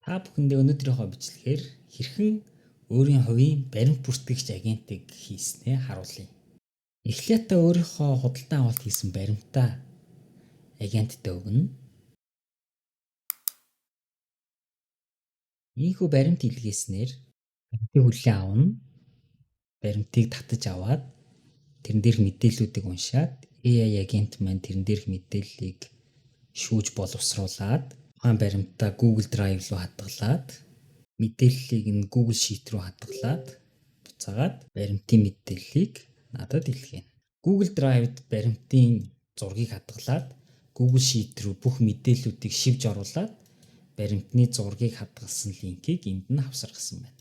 Та бүхэндээ өнөөдрийнхөө бичлэгээр хэрхэн өөрийн хувийн баримт бүртгэгч агентыг хийснээ харуулъя. Эхлээд та өөрийнхөө худалдан авалт хийсэн баримтаа агенттай өгнө. Ийхүү баримт илгээснээр баримтыг хүлээн авна. Баримтыг татаж аваад тэрэн дээрх мэдээллүүдийг уншаад AI агент маань тэрэн дээрх мэдээллийг шүүж боловсруулад тухайн баримтаа Google Drive руу хадгалаад мэдээллийг нь Google Sheet руу хадгалаад буцаагаад баримтын мэдээллийг надад илгээнэ. Google Drive-д баримтын зургийг хадгалаад Google Sheet руу бүх мэдээллүүдийг шивж оруулаад баримтны зургийг хадгалсан линкийг энд нь авсаргасан байна.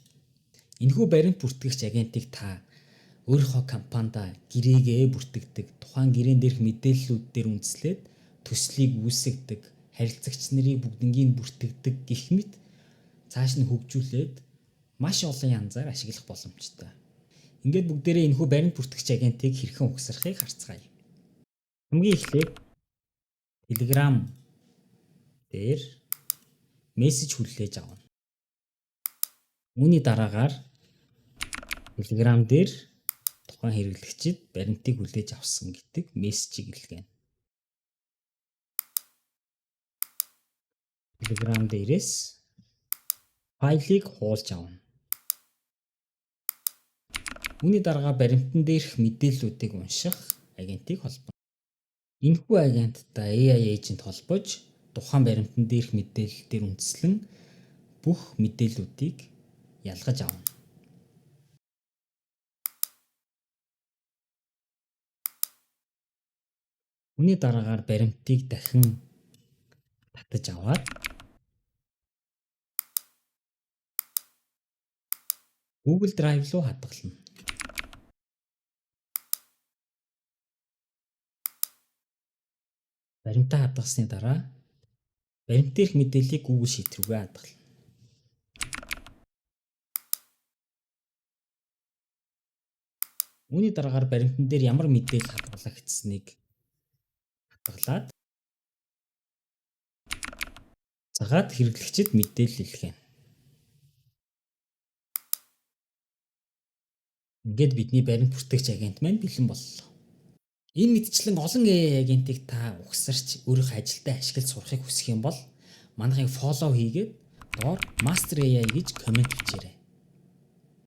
Энэхүү баримт бүртгэгч агентыг та өөрийнхөө компанид гэрээгээ бүртгэдэг, тухайн гэрээн дээрх мэдээллүүд дээр үндэслээд төслийг үүсгдэг, харилцагч нарыг бүгднийг бүртгэдэг гэх мэт цааш нь хөгжүүлээд маш олон янзаар ашиглах боломжтой. Ингээд бүгдээрээ энэхүү баримт бүртгэгч агентыг хэрхэн угсрахыг харцгаая. Хамгийн эхлээд Telegram дээр мессеж хүлээж авна. Үүний дараагаар Telegram дээр тухайн хэрэглэгчид баримтыг хүлээж авсан гэдэг мессежийг илгээнэ. Telegram дээрээс файлыг хуулж авна. Үүний дараа баримтан дээрх мэдээллүүдийг унших агентыг холбоно. Энэхүү агенттай AI agent холбож тухайн баримтан дээрх мэдээлэл дээр үндэслэн бүх мэдээллүүдийг ялгаж авна. Үүний дараагаар баримтыг дахин татаж аваад Google Drive руу хадгална. Баримтаа хадгалсны дараа баримт дээрх мэдээллийг Google Sheet рүүгээ хадгална. Үүний дараагаар баримтан дээр ямар мэдээлэл хадгалах гэснийг хадгалаад цагаад хэрэглэгчид мэдээлэл илгээнэ. Ингээд бидний баримт бүртгэгч агент маань бэлэн боллоо. Энэ мэдчлэн олон AI агентыг та угсарч өөрийнхөө ажилдаа ашиглаж сурахыг хүсэх юм бол манайхыг фоллоу хийгээд доор Master AI гэж комент бичээрэй.